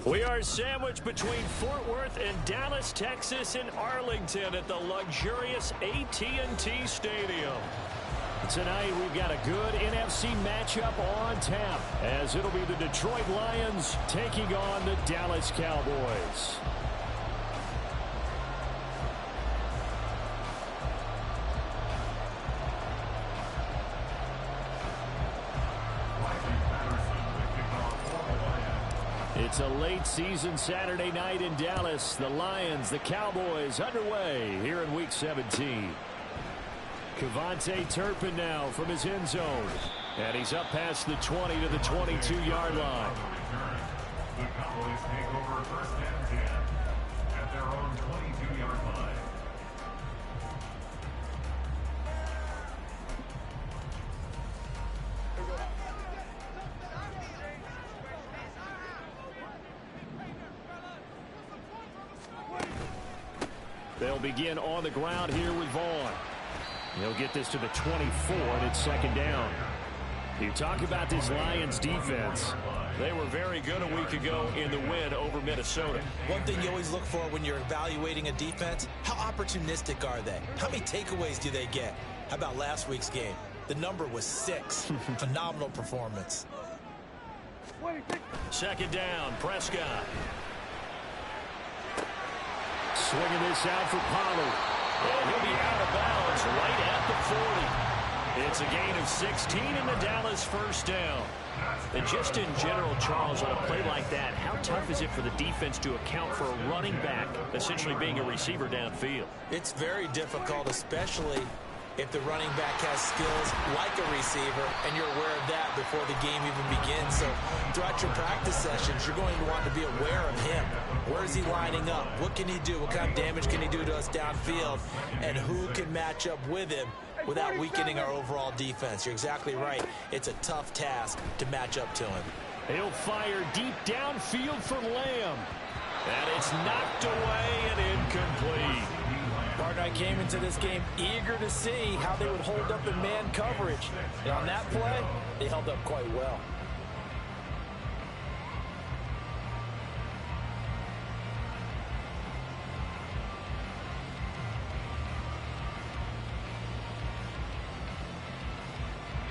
We are sandwiched between Fort Worth and Dallas, Texas, and Arlington at the luxurious AT&T Stadium. Tonight, we've got a good NFC matchup on tap, as it'll be the Detroit Lions taking on the Dallas Cowboys. It's a late season Saturday night in Dallas. The Lions, the Cowboys underway here in Week 17. Kevontae Turpin now from his end zone. And he's up past the 20 to the 22-yard line. The Cowboys take over first and 10 at their own 22-yard line. They'll begin on the ground here with Vaughn. He'll get this to the 24, and it's second down. You talk about this Lions defense. They were very good a week ago in the win over Minnesota. One thing you always look for when you're evaluating a defense, how opportunistic are they? How many takeaways do they get? How about last week's game? The number was 6. Phenomenal performance. Second down, Prescott. Swinging this out for Pollard. And he'll be out of bounds right at the 40. It's a gain of 16 in the Dallas first down. And just in general, Charles, on a play like that, how tough is it for the defense to account for a running back essentially being a receiver downfield? It's very difficult, especially if the running back has skills like a receiver, and you're aware of that before the game even begins. So throughout your practice sessions, you're going to want to be aware of him. Where is he lining up? What can he do? What kind of damage can he do to us downfield? And who can match up with him without weakening our overall defense? You're exactly right. It's a tough task to match up to him. He'll fire deep downfield for Lamb. And it's knocked away and incomplete. Partner, I came into this game eager to see how they would hold up in man coverage. And on that play, they held up quite well.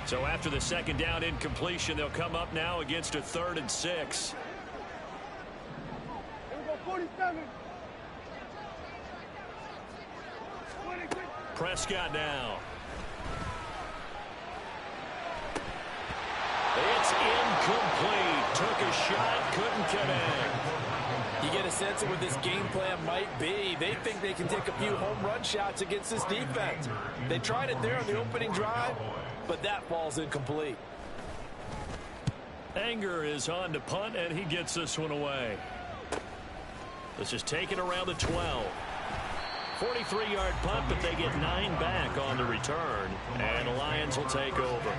So after the second down incompletion, they'll come up now against a 3rd and 6. Prescott now. It's incomplete. Took a shot, couldn't connect. You get a sense of what this game plan might be. They think they can take a few home run shots against this defense. They tried it there on the opening drive, but that ball's incomplete. Anger is on to punt, and he gets this one away. This is taken around the 12. 43-yard punt, but they get 9 back on the return, and the Lions will take over.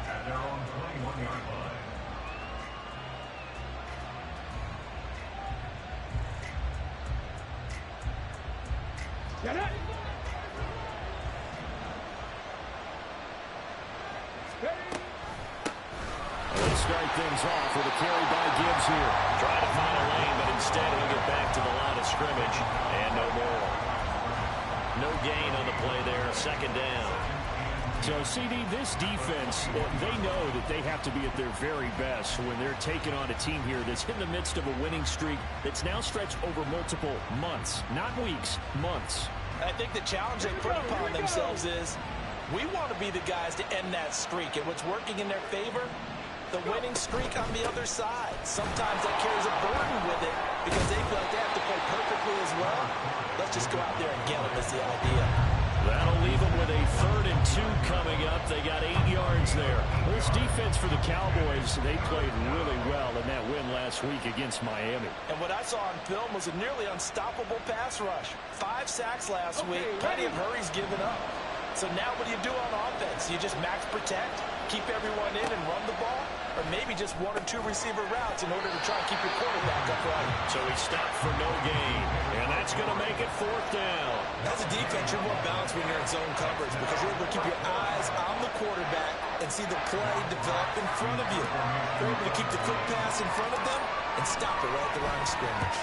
At their own 21-yard line. Get it! They start things off with a carry by Gibbs here. Trying to find a lane, but instead he'll get back to the line of scrimmage, and no more. No gain on the play there, second down. So, CD, this defense, they know that they have to be at their very best when they're taking on a team here that's in the midst of a winning streak that's now stretched over multiple months, not weeks, months. I think the challenge they put upon themselves is we want to be the guys to end that streak. And what's working in their favor? The winning streak on the other side. Sometimes that carries a burden with it because they feel like they have to play perfectly as well. Let's just go out there and get them is the idea. That'll leave them with a 3rd and 2 coming up. They got 8 yards there. This defense for the Cowboys, they played really well in that win last week against Miami. And what I saw on film was a nearly unstoppable pass rush. 5 sacks last week, plenty of hurries given up. So now what do you do on offense? You just max protect, keep everyone in and run the ball? Or maybe just 1 or 2 receiver routes in order to try and keep your quarterback upright. So he stopped for no gain, and that's going to make it 4th down. As a defense, you're more balanced when you're in zone coverage because you're able to keep your eyes on the quarterback and see the play develop in front of you. You're able to keep the quick pass in front of them, and stop it right at the line of scrimmage.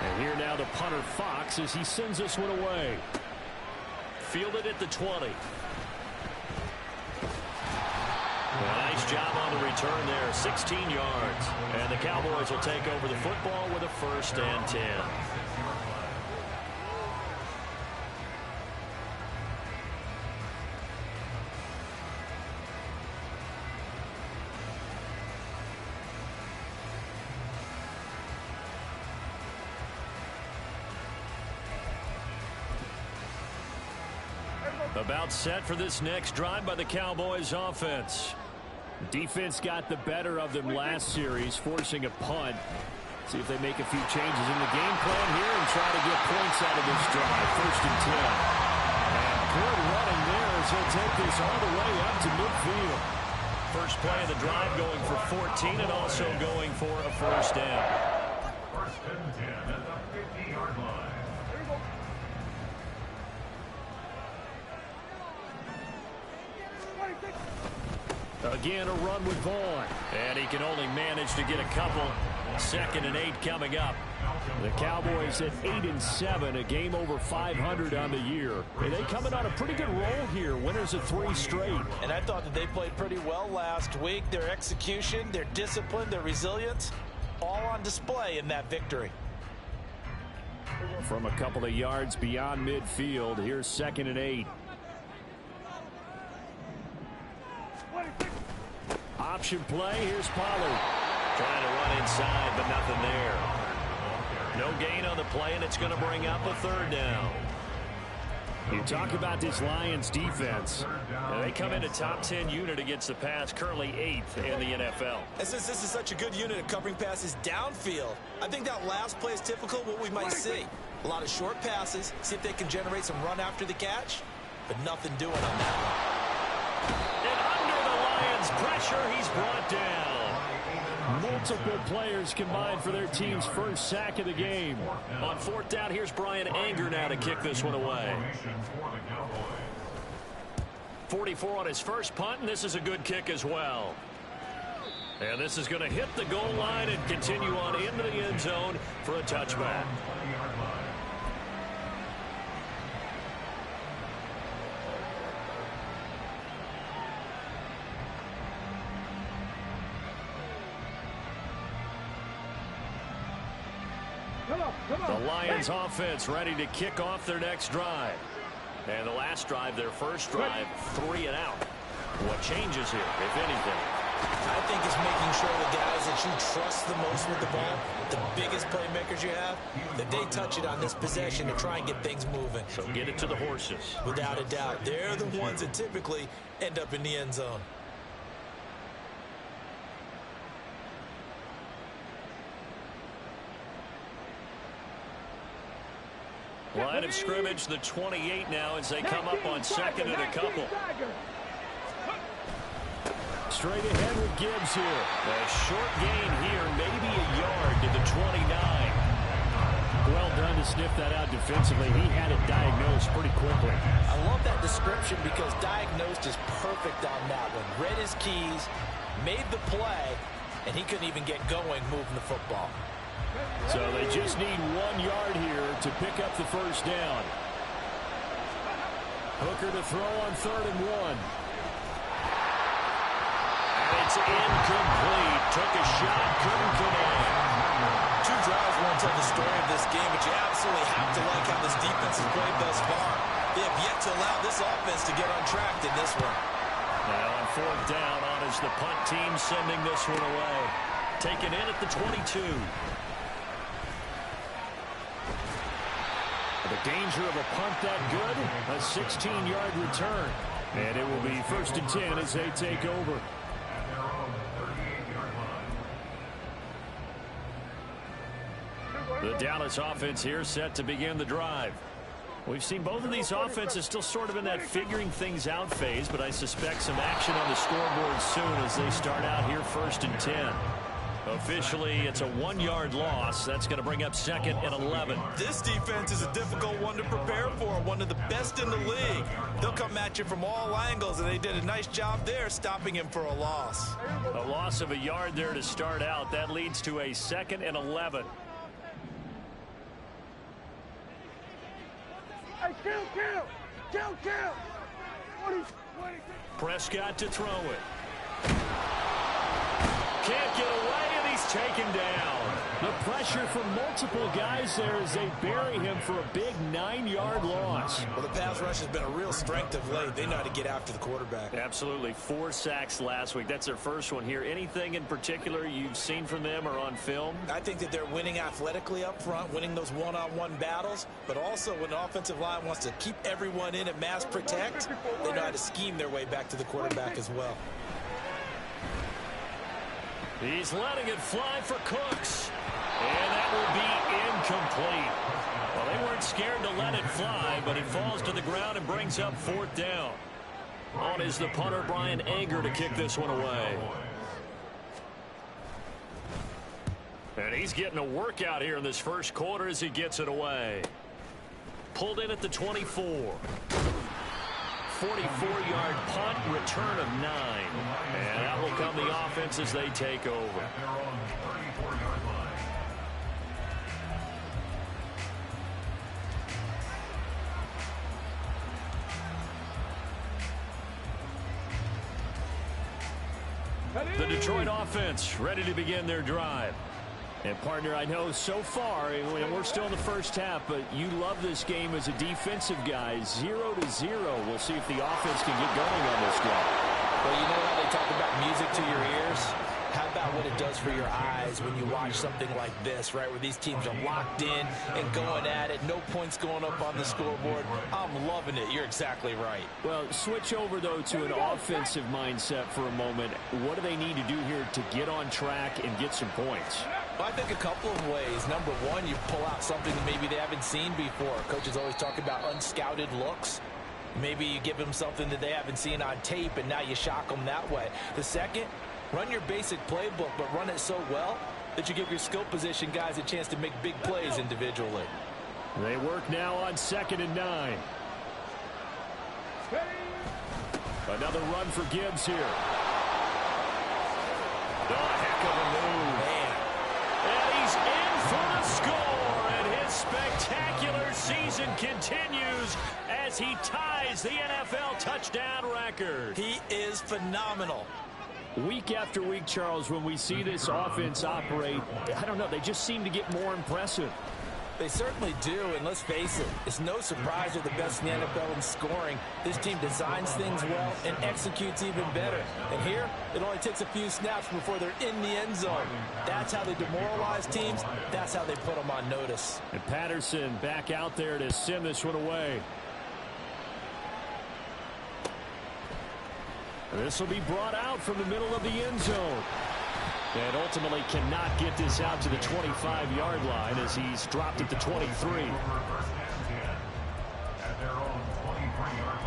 And here now the punter Fox as he sends this one away. Fielded at the 20. Nice job on the return there, 16 yards. And the Cowboys will take over the football with a 1st and 10. About set for this next drive by the Cowboys offense. Defense got the better of them last series, forcing a punt. See if they make a few changes in the game plan here and try to get points out of this drive. 1st and 10. And good running there as he'll take this all the way up to midfield. First play of the drive going for 14 and also going for a 1st down. 1st and 10 at the 50-yard line. Again, a run with Vaughn. And he can only manage to get a couple. 2nd and 8 coming up. The Cowboys at 8-7, a game over 500 on the year. And they coming on a pretty good roll here. Winners of 3 straight. And I thought that they played pretty well last week. Their execution, their discipline, their resilience, all on display in that victory. From a couple of yards beyond midfield, here's 2nd and 8. Option play, here's Pollard. Trying to run inside, but nothing there. No gain on the play, and it's going to bring up a 3rd down. You talk about this Lions defense. They come in a top 10 unit against the pass, currently 8th in the NFL. And since this is such a good unit of covering passes downfield, I think that last play is typical of what we might see. A lot of short passes, see if they can generate some run after the catch, but nothing doing on that one. And under the Lions' pressure, he's brought down. Multiple players combined for their team's 1st sack of the game. On 4th down, here's Brian Anger now to kick this one away. 44 on his first punt, and this is a good kick as well. And this is going to hit the goal line and continue on into the end zone for a touchback. The Lions offense ready to kick off their next drive. And the last drive, their first drive, 3 and out. What changes here, if anything? I think it's making sure the guys that you trust the most with the ball, the biggest playmakers you have, that they touch it on this possession to try and get things moving. So get it to the horses. Without a doubt, they're the ones that typically end up in the end zone. Line of scrimmage, the 28 now as they come up on 2nd and a couple. Straight ahead with Gibbs here. A short gain here, maybe a yard to the 29. Well done to sniff that out defensively. He had it diagnosed pretty quickly. I love that description because diagnosed is perfect on that one. Read his keys, made the play, and he couldn't even get going moving the football. So they just need 1 yard here to pick up the 1st down. Hooker to throw on 3rd and 1. And it's incomplete. Took a shot, couldn't connect. 2 drives won't tell the story of this game, but you absolutely have to like how this defense has played thus far. They have yet to allow this offense to get on track in this one. Now on 4th down, on is the punt team sending this one away. Taken in at the 22. The danger of a punt that good, a 16-yard return. And it will be 1st and 10 as they take over. The Dallas offense here set to begin the drive. We've seen both of these offenses still sort of in that figuring things out phase, but I suspect some action on the scoreboard soon as they start out here 1st and 10. Officially, it's a 1-yard loss. That's going to bring up 2nd and 11. This defense is a difficult one to prepare for, one of the best in the league. They'll come at you from all angles, and they did a nice job there stopping him for a loss. A loss of a yard there to start out. That leads to a 2nd and 11. Hey, count. Prescott to throw it. Can't get away, and he's taken down. The pressure from multiple guys there as they bury him for a big 9-yard loss. Well, the pass rush has been a real strength of late. They know how to get after the quarterback. Absolutely. 4 sacks last week. That's their first one here. Anything in particular you've seen from them or on film? I think that they're winning athletically up front, winning those one-on-one battles, but also when the offensive line wants to keep everyone in and mass protect, they know how to scheme their way back to the quarterback as well. He's letting it fly for Cooks. And that will be incomplete. Well, they weren't scared to let it fly, but it falls to the ground and brings up 4th down. On is the punter, Brian Anger, to kick this one away. And he's getting a workout here in this first quarter as he gets it away. Pulled in at the 24. 44-yard punt, return of 9. And that will come the offense as they take over. The Detroit offense ready to begin their drive. And, partner, I know so far, and we're still in the first half, but you love this game as a defensive guy. 0-0. We'll see if the offense can get going on this drive. Well, you know how they talk about music to your ears? How about what it does for your eyes when you watch something like this, right, where these teams are locked in and going at it, no points going up on the scoreboard? I'm loving it. You're exactly right. Well, switch over, though, to an offensive mindset for a moment. What do they need to do here to get on track and get some points? Well, I think a couple of ways. Number one, you pull out something that maybe they haven't seen before. Coaches always talk about unscouted looks. Maybe you give them something that they haven't seen on tape, and now you shock them that way. The second, run your basic playbook, but run it so well that you give your skill position guys a chance to make big plays individually. They work now on 2nd and 9. Another run for Gibbs here. Oh, heck of a move. Man. And he's in for the score, and his spectacular season continues as he ties the NFL touchdown record. He is phenomenal. Week after week, Charles, when we see this offense operate, I don't know, they just seem to get more impressive. They certainly do, and let's face it, it's no surprise they're the best in the NFL in scoring. This team designs things well and executes even better. And here, it only takes a few snaps before they're in the end zone. That's how they demoralize teams. That's how they put them on notice. And Patterson back out there to send this one away. This will be brought out from the middle of the end zone. And ultimately cannot get this out to the 25-yard line as he's dropped at the 23. At their own 23-yard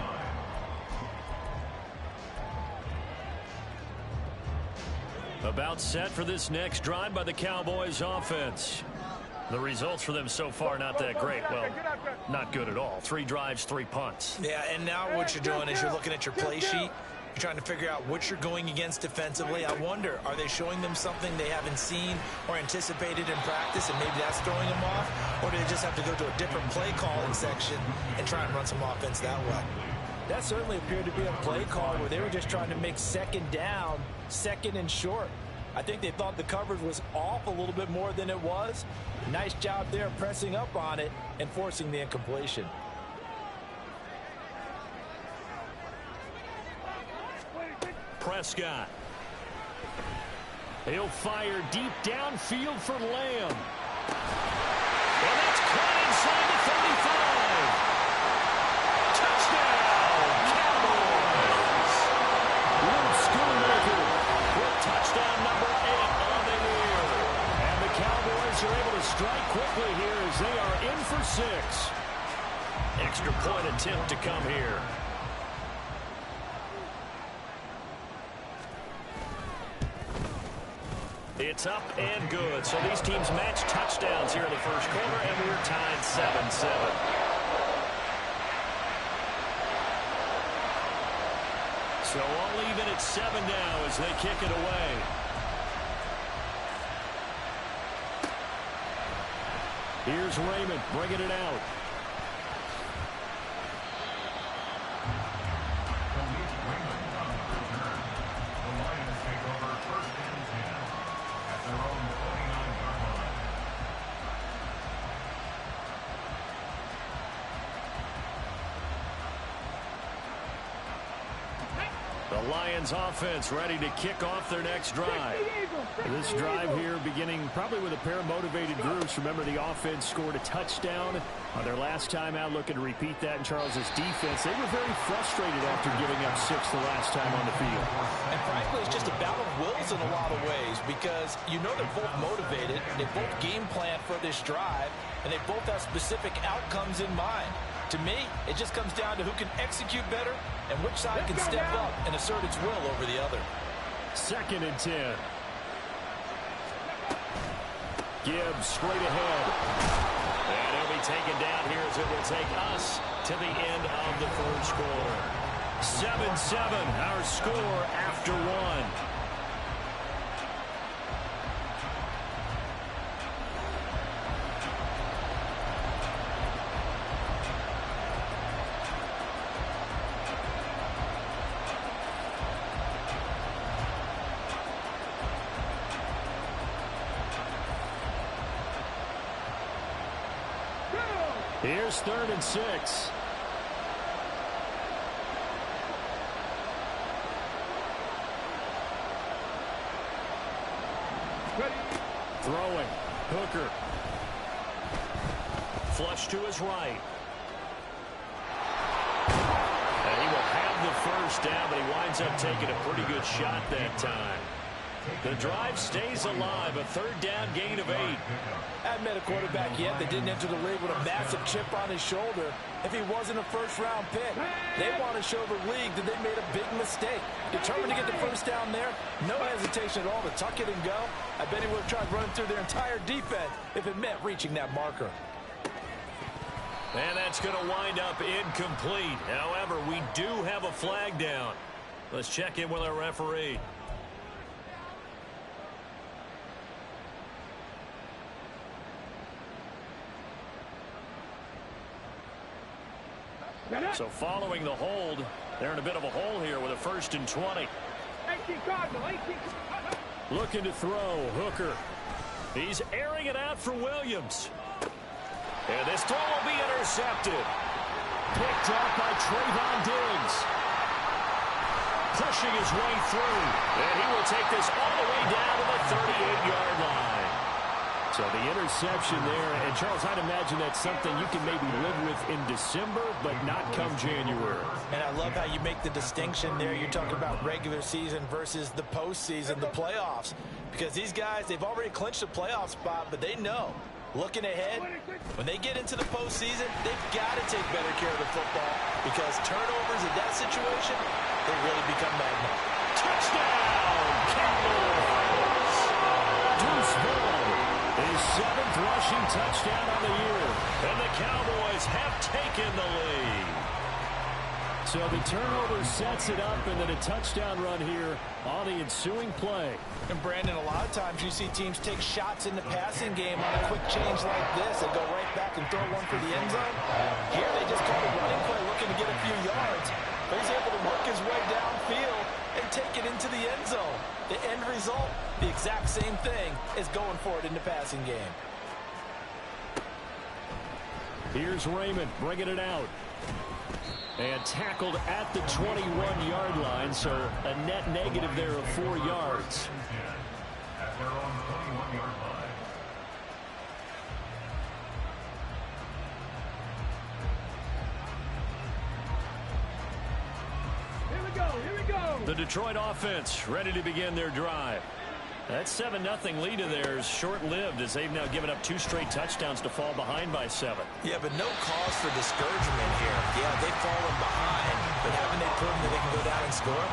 line. About set for this next drive by the Cowboys offense. The results for them so far not that great. Well, not good at all. 3 drives, 3 punts. Yeah, and now what you're doing is you're looking at your play sheet. You're trying to figure out what you're going against defensively. I wonder, are they showing them something they haven't seen or anticipated in practice, and maybe that's throwing them off? Or do they just have to go to a different play calling section and try and run some offense that way? That certainly appeared to be a play call where they were just trying to make 2nd down, 2nd and short. I think they thought the coverage was off a little bit more than it was. Nice job there pressing up on it and forcing the incompletion. Prescott. He'll fire deep downfield for Lamb. And that's caught inside the 35. Touchdown, Cowboys. Luke Schoonmaker with touchdown number 8 on the year. And the Cowboys are able to strike quickly here as they are in for 6. Extra point attempt to come here. It's up and good. So these teams match touchdowns here in the first quarter, and we're tied 7-7. So all even at 7 now as they kick it away. Here's Raymond bringing it out. The Lions offense ready to kick off their next drive. This drive here beginning probably with a pair of motivated groups. Remember, the offense scored a touchdown on their last time out, looking to repeat that in Charles's defense. They were very frustrated after giving up 6 the last time on the field. And frankly, it's just a battle of wills in a lot of ways because you know they're both motivated, they both game plan for this drive, and they both have specific outcomes in mind. To me, it just comes down to who can execute better and which side can step up and assert its will over the other. 2nd and 10. Gibbs straight ahead. And he'll be taken down here as it will take us to the end of the first quarter. 7-7, our score after 1. Here's 3rd and 6. Throwing. Hooker. Flush to his right. And he will have the first down, but he winds up taking a pretty good shot that time. The drive stays alive. A 3rd down gain of 8. Haven't met a quarterback yet that didn't enter the league with a massive chip on his shoulder. If he wasn't a first-round pick, they want to show the league that they made a big mistake. Determined to get the first down there, no hesitation at all to tuck it and go. I bet he would have tried running through their entire defense if it meant reaching that marker. And that's going to wind up incomplete. However, we do have a flag down. Let's check in with our referee. So following the hold, they're in a bit of a hole here with a 1st and 20. Looking to throw, Hooker. He's airing it out for Williams. And this throw will be intercepted. Picked up by Trayvon Diggs. Pushing his way through. And he will take this all the way down to the 38-yard line. So the interception there, and Charles, I'd imagine that's something you can maybe live with in December, but not come January. And I love how you make the distinction there. You're talking about regular season versus the postseason, the playoffs. Because these guys, they've already clinched a playoff spot, but they know, looking ahead, when they get into the postseason, they've got to take better care of the football because turnovers in that situation, they really become magnet. Touchdown, Cowboys! Deuce Vaughn. His 7th rushing touchdown on the year. And the Cowboys have taken the lead. So the turnover sets it up, and then a touchdown run here on the ensuing play. And Brandon, a lot of times you see teams take shots in the passing game on a quick change like this and go right back and throw one for the end zone. Here they just call a running play looking to get a few yards. But he's able to work his way downfield and take it into the end zone. The end result, the exact same thing as going for it in the passing game. Here's Raymond bringing it out. And tackled at the 21-yard line, so a net negative there of 4 yards. At their own 21-yard line. Here we go. The Detroit offense ready to begin their drive. That 7-0 lead of theirs short-lived as they've now given up 2 straight touchdowns to fall behind by 7. Yeah, but no cause for discouragement here. Yeah, they've fallen behind, but haven't they proven that they can go down and score?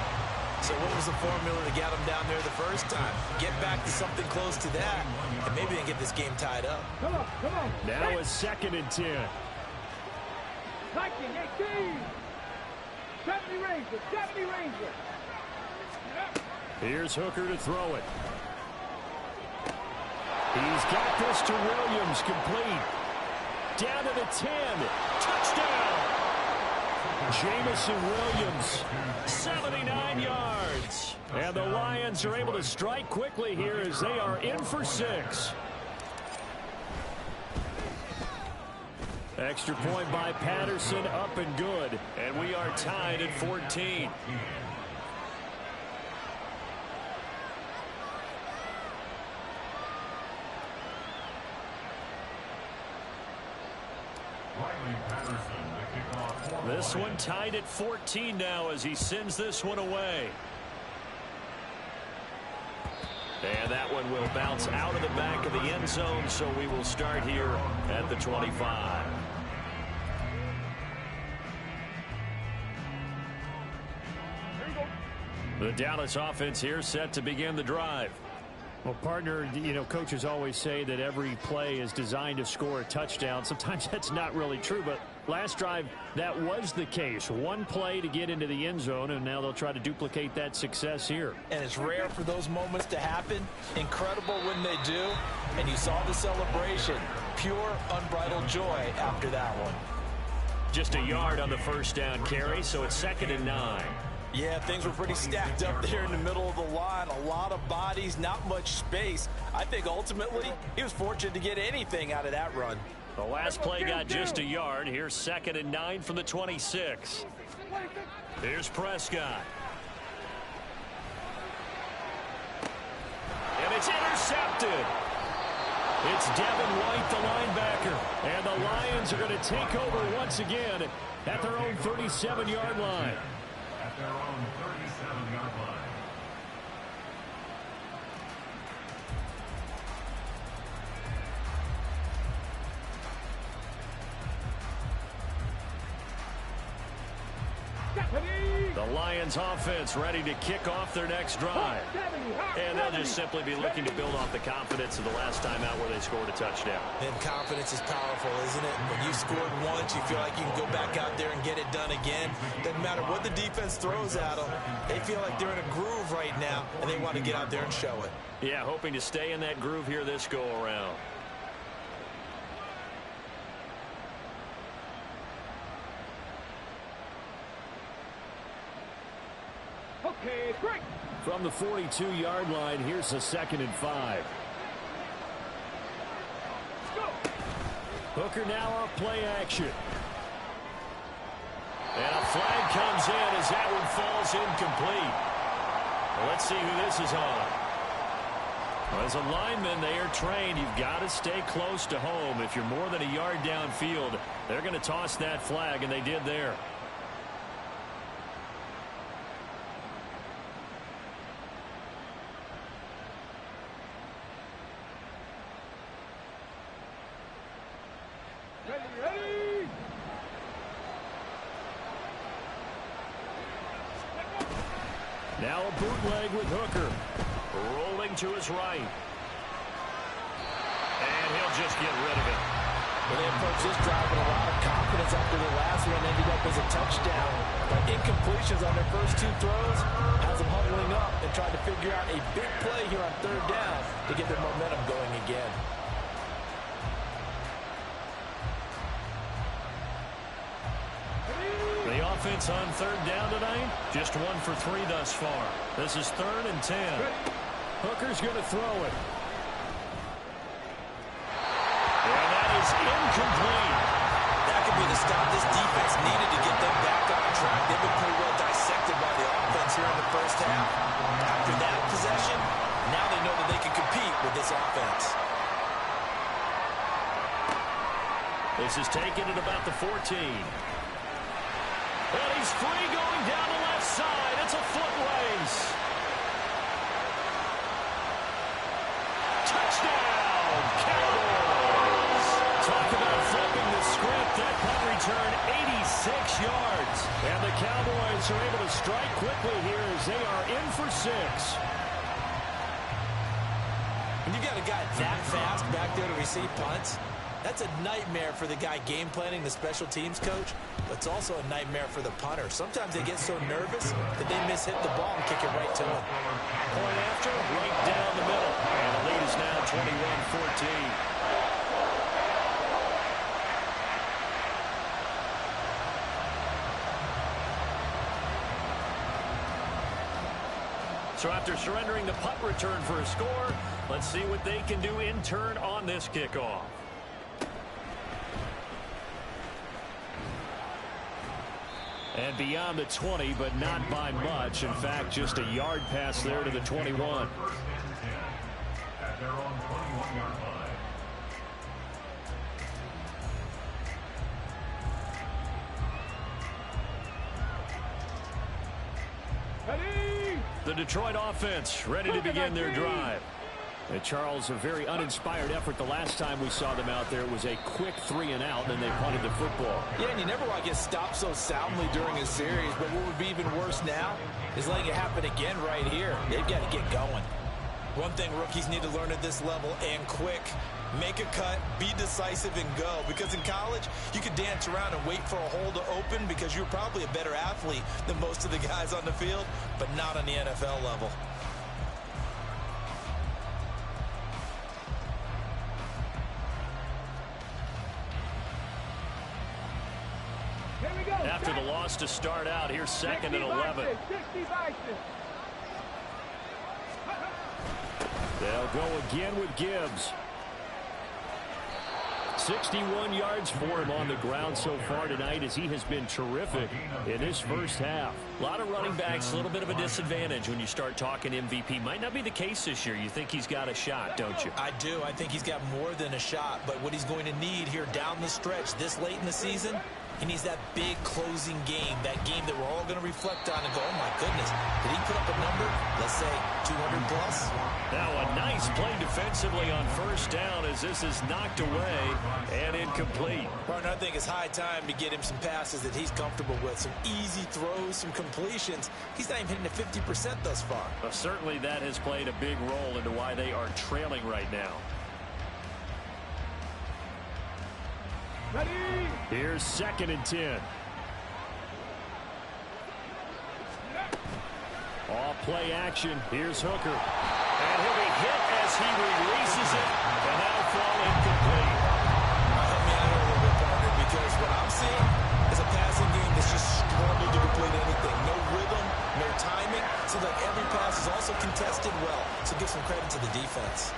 So what was the formula to get them down there the first time? Get back to something close to that, and maybe they can get this game tied up. Come on, come on. Now it's 2nd and 10. 19, 70 Rangers, 70 Rangers. Here's Hooker to throw it. He's got this to Williams, complete. Down to the 10. Touchdown! Jamison Williams, 79 yards. And the Lions are able to strike quickly here as they are in for 6. Extra point by Patterson, up and good. And we are tied at 14. This one tied at 14 now as he sends this one away. And that one will bounce out of the back of the end zone, so we will start here at the 25. The Dallas offense here set to begin the drive. Well, partner, you know, coaches always say that every play is designed to score a touchdown. Sometimes that's not really true, but last drive, that was the case. One play to get into the end zone, and now they'll try to duplicate that success here. And it's rare for those moments to happen. Incredible when they do. And you saw the celebration. Pure, unbridled joy after that one. Just a yard on the first down carry, so it's 2nd and 9. Yeah, things were pretty stacked up there in the middle of the line. A lot of bodies, not much space. I think ultimately he was fortunate to get anything out of that run. The last play got just a yard. Here's 2nd and 9 from the 26. Here's Prescott. And it's intercepted. It's Devin White, the linebacker. And the Lions are going to take over once again at their own 37-yard line. At their own 37-yard line. The Lions offense ready to kick off their next drive. And they'll just simply be looking to build off the confidence of the last time out where they scored a touchdown. And confidence is powerful, isn't it? When you scored once, you feel like you can go back out there and get it done again. Doesn't matter what the defense throws at them. They feel like they're in a groove right now, and they want to get out there and show it. Yeah, hoping to stay in that groove here this go-around. Okay, break. From the 42-yard line, here's a 2nd and 5. Hooker now off play action. And a flag comes in as that one falls incomplete. Well, let's see who this is on. Well, as a lineman, they are trained. You've got to stay close to home. If you're more than a yard downfield, they're going to toss that flag, and they did there. Ready. Now a bootleg with Hooker. Rolling to his right. And he'll just get rid of it. Well, they approached this drive with a lot of confidence after the last one ended up as a touchdown. But incompletions on their first 2 throws has them huddling up and trying to figure out a big play here on 3rd down to get their momentum going again. The offense on 3rd down tonight, just 1 for 3 thus far. This is 3rd and 10. Hooker's going to throw it. And that is incomplete. That could be the stop this defense needed to get them back on track. They've been pretty well dissected by the offense here in the first half. After that possession, now they know that they can compete with this offense. This is taken at about the 14. And he's free going down the left side. It's a foot race. Touchdown, Cowboys. Talk about flipping the script. That punt return, 86 yards. And the Cowboys are able to strike quickly here as they are in for 6. When you got a guy that fast back there to receive punts, that's a nightmare for the guy game planning, the special teams coach, but it's also a nightmare for the punter. Sometimes they get so nervous that they miss-hit the ball and kick it right to him. Point after, right down the middle. And the lead is now 21-14. So after surrendering the punt return for a score, let's see what they can do in turn on this kickoff. And beyond the 20, but not by much. In fact, just a yard pass there to the 21. First and 10 at their own 21-yard line. Ready? The Detroit offense ready to begin their drive. And Charles, a very uninspired effort the last time we saw them out there. It was a quick 3-and-out, and they punted the football. Yeah, and you never want to get stopped so soundly during a series, but what would be even worse now is letting it happen again right here. They've got to get going. One thing rookies need to learn at this level, and quick, make a cut, be decisive, and go. Because in college, you could dance around and wait for a hole to open because you're probably a better athlete than most of the guys on the field, but not on the NFL level. Here we go. After the loss to start out, here's 2nd and 11. 60 Bison. They'll go again with Gibbs. 61 yards for him on the ground so far tonight as he has been terrific in this first half. A lot of running backs, a little bit of a disadvantage when you start talking MVP. Might not be the case this year. You think he's got a shot, don't you? I do. I think he's got more than a shot, but what he's going to need here down the stretch this late in the season, he needs that big closing game, that game that we're all going to reflect on and go, oh, my goodness, did he put up a number, let's say, 200 plus? Now a nice play defensively on first down as this is knocked away and incomplete. Partner, I think it's high time to get him some passes that he's comfortable with, some easy throws, some completions. He's not even hitting the 50% thus far. Well, certainly that has played a big role into why they are trailing right now. Ready? Here's 2nd and 10. All play action. Here's Hooker. And he'll be hit as he releases it. And that'll fall incomplete. Help me out here a little bit, partner, because what I'm seeing is a passing game that's just struggled to complete anything. No rhythm, no timing. Seems like every pass is also contested well. So give some credit to the defense.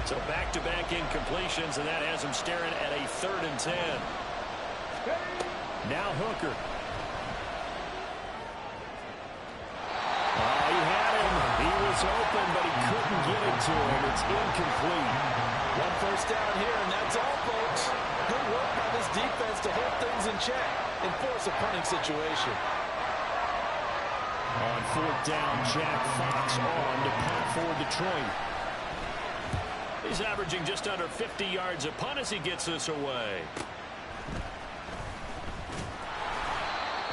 So back-to-back incompletions, and that has him staring at a 3rd and 10. Now Hooker. Oh, he had him. He was open, but he couldn't get it to him. It's incomplete. One first down here, and that's all, folks. Good work by this defense to hold things in check and force a punting situation. On 4th down, Jack Fox on to punt for Detroit. He's averaging just under 50 yards a punt as he gets this away.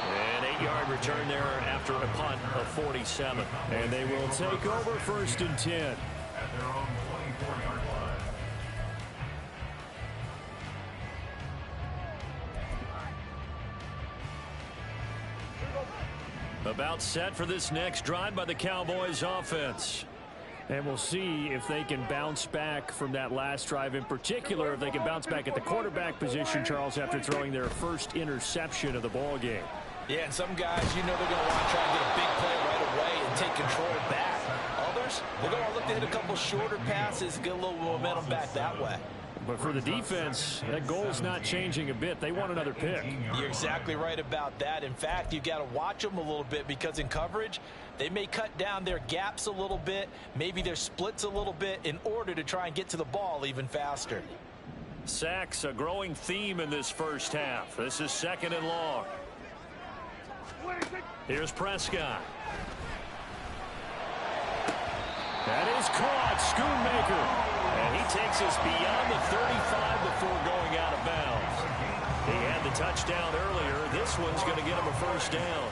An 8-yard return there after a punt of 47. And they will take over 1st and 10. At their own 24-yard line. About set for this next drive by the Cowboys offense. And we'll see if they can bounce back from that last drive, in particular, if they can bounce back at the quarterback position, Charles, after throwing their first interception of the ball game. Yeah, and some guys, you know they're going to want to try and get a big play right away and take control back. Others, they're going to look to hit a couple shorter passes, get a little momentum back that way. But for the defense, that goal's not changing a bit. They want another pick. You're exactly right about that. In fact, you've got to watch them a little bit because in coverage, they may cut down their gaps a little bit, maybe their splits a little bit in order to try and get to the ball even faster. Sacks, a growing theme in this first half. This is 2nd and long. Here's Prescott. That is caught. Schoonmaker. And he takes us beyond the 35 before going out of bounds. He had the touchdown earlier. This one's going to get him a first down.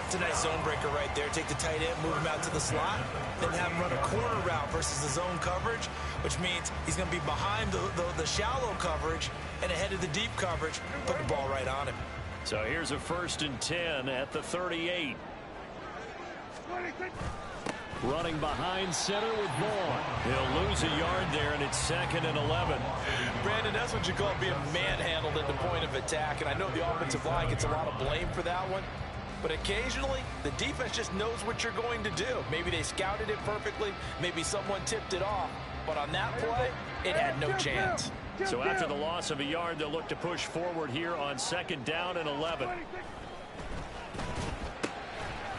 It's a nice zone breaker right there. Take the tight end, move him out to the slot, then have him run a corner route versus the zone coverage, which means he's going to be behind the shallow coverage and ahead of the deep coverage. Put the ball right on him. So here's a 1st and 10 at the 38. Running behind center with Vaughn. He'll lose a yard there, and it's 2nd and 11. Brandon, that's what you call being manhandled at the point of attack, and I know the offensive line gets a lot of blame for that one, but occasionally the defense just knows what you're going to do. Maybe they scouted it perfectly, maybe someone tipped it off, but on that play, it had no chance. So after the loss of a yard, they'll look to push forward here on 2nd down and 11.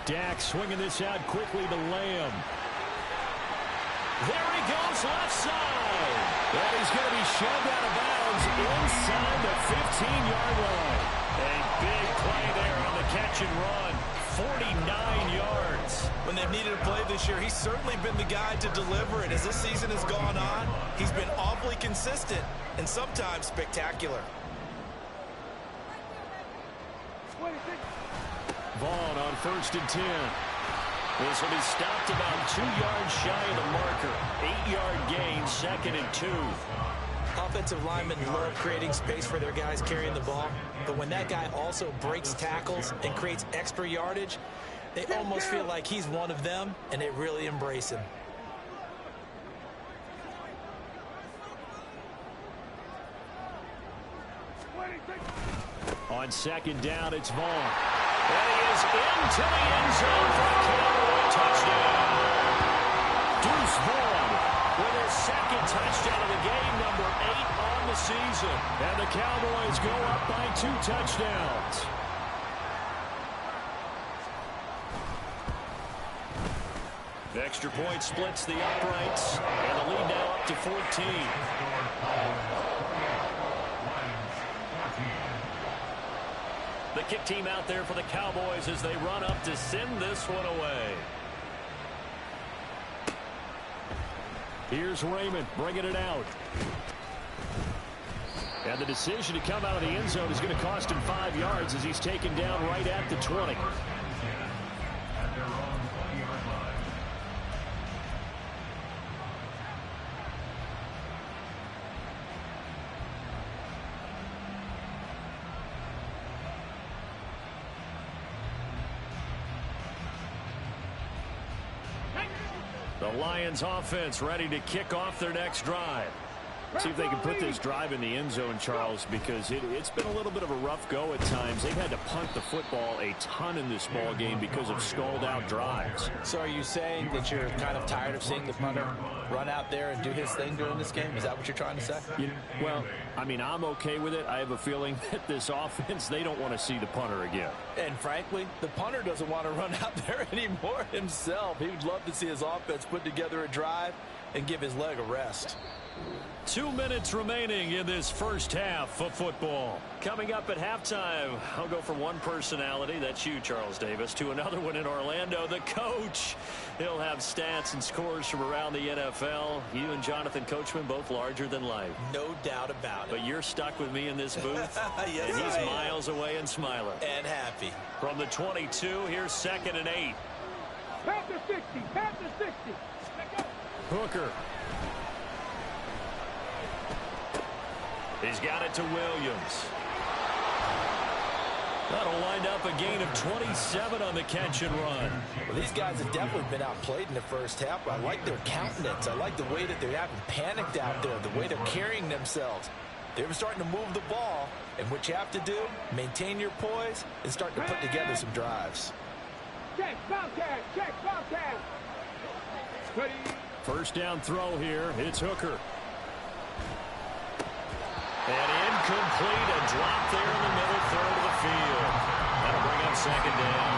Dak swinging this out quickly to Lamb. There he goes left side. And he's going to be shoved out of bounds inside the 15-yard line. A big play there on the catch and run. 49 yards. When they've needed a play this year, he's certainly been the guy to deliver it. As this season has gone on, he's been awfully consistent and sometimes spectacular. Vaughn on 1st and 10. This will be stopped about 2 yards shy of the marker. 8-yard gain, 2nd and 2. Offensive linemen love creating space for their guys carrying the ball, but when that guy also breaks tackles and creates extra yardage, they almost feel like he's one of them, and they really embrace him. On 2nd down, it's Vaughn. And he is into the end zone for a Cowboy touchdown. Deuce Vaughn with his 2nd touchdown of the game, number 8 on the season. And the Cowboys go up by 2 touchdowns. The extra point splits the uprights, and the lead now up to 14. The kick team out there for the Cowboys as they run up to send this one away. Here's Raymond bringing it out. And the decision to come out of the end zone is going to cost him 5 yards as he's taken down right at the 20. At their own 20-yard line. The Lions offense ready to kick off their next drive. See if they can put this drive in the end zone, Charles, because it's been a little bit of a rough go at times. They've had to punt the football a ton in this ball game because of stalled-out drives. So are you saying that you're kind of tired of seeing the punter run out there and do his thing during this game? Is that what you're trying to say? Well, I mean, I'm okay with it. I have a feeling that this offense, they don't want to see the punter again. And frankly, the punter doesn't want to run out there anymore himself. He would love to see his offense put together a drive and give his leg a rest. 2 minutes remaining in this first half of football. Coming up at halftime, I'll go from one personality, that's you, Charles Davis, to another one in Orlando, the coach. He'll have stats and scores from around the NFL. You and Jonathan Coachman both larger than life. No doubt about it. But you're stuck with me in this booth. Yes, and he's I am. miles away and smiling. And happy. From the 22, here's 2nd and 8. Pat the 60. Pat the 60. Hooker. He's got it to Williams. That'll wind up a gain of 27 on the catch and run. Well, these guys have definitely been outplayed in the first half. I like their countenance. I like the way that they haven't panicked out there, the way they're carrying themselves. They're starting to move the ball, and what you have to do, maintain your poise and start to put together some drives. Check, Bobcat. Check, Bobcat. Ready. First down throw here. It's Hooker. And incomplete, a drop there in the middle third of the field. That'll bring up 2nd down.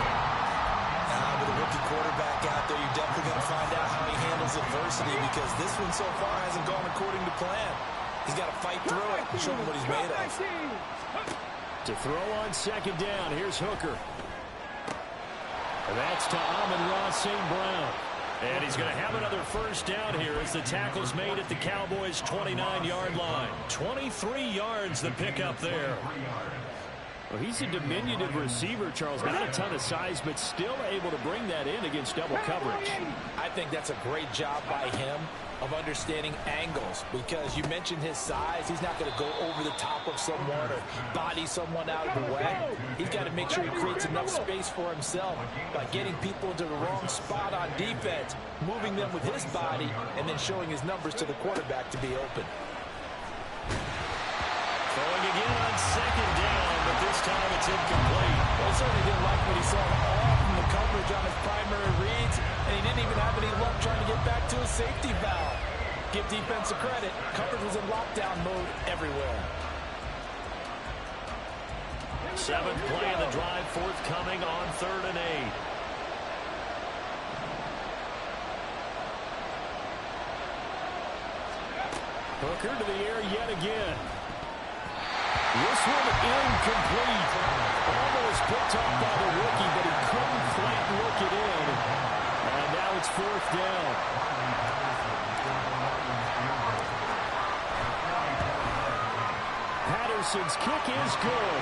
With a rookie quarterback out there, you're definitely going to find out how he handles adversity because this one so far hasn't gone according to plan. He's got to fight through it and show him what he's made of. To throw on 2nd down, here's Hooker. And that's to Amon-Ra St. Brown. And he's going to have another first down here as the tackle's made at the Cowboys' 29-yard line. 23 yards the pickup there. Well, he's a diminutive receiver, Charles. Not a ton of size, but still able to bring that in against double coverage. I think that's a great job by him of understanding angles, because you mentioned his size. He's not going to go over the top of someone or body someone out of the way. He's got to make sure he creates enough space for himself by getting people into the wrong spot on defense, moving them with his body, and then showing his numbers to the quarterback to be open. Throwing again on second down, but this time it's incomplete. Well, he certainly didn't like what he saw all from the coverage on his primary reads, and he didn't even have any luck trying to get back to his safety valve. Give defense a credit. Coverage was in lockdown mode everywhere. Seventh play of the drive forthcoming on 3rd and 8. Hooker to the air yet again. This one incomplete. Almost picked off by the rookie, but he couldn't quite work it in. And now it's 4th down. Patterson's kick is good.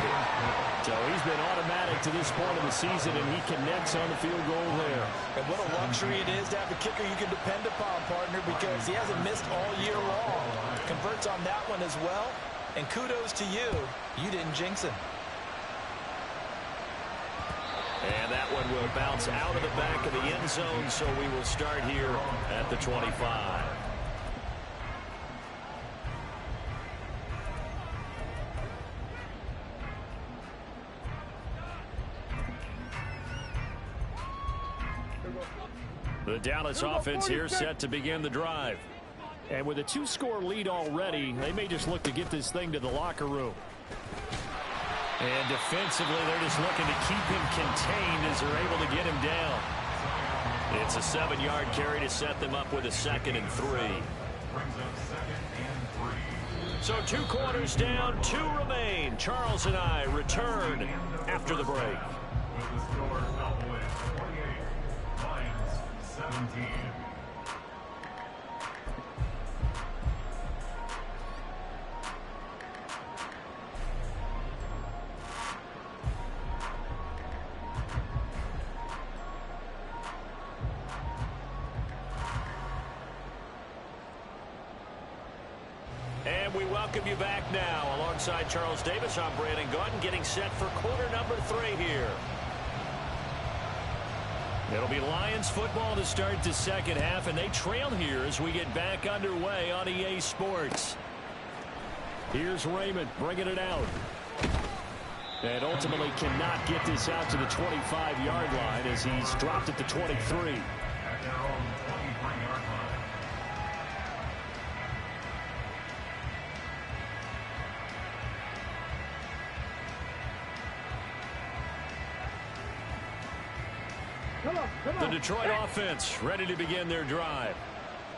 So he's been automatic to this point of the season, and he connects on the field goal there. And what a luxury it is to have a kicker you can depend upon, partner, because he hasn't missed all year long. Converts on that one as well. And kudos to you. You didn't jinx him. And that one will bounce out of the back of the end zone, so we will start here at the 25. The Dallas offense here set to begin the drive. And with a 2-score lead already, they may just look to get this thing to the locker room. And defensively, they're just looking to keep him contained as they're able to get him down. It's a 7-yard carry to set them up with a 2nd and 3. So 2 quarters down, 2 remain. Charles and I return after the break. With the score, Cowboys 28, Lions 17. And we welcome you back now. Alongside Charles Davis, I'm Brandon Gaudin, getting set for quarter number 3 here. It'll be Lions football to start the second half, and they trail here as we get back underway on EA Sports. Here's Raymond bringing it out. And ultimately cannot get this out to the 25-yard line as he's dropped at the 23. At their own 23-yard line. The Detroit offense ready to begin their drive.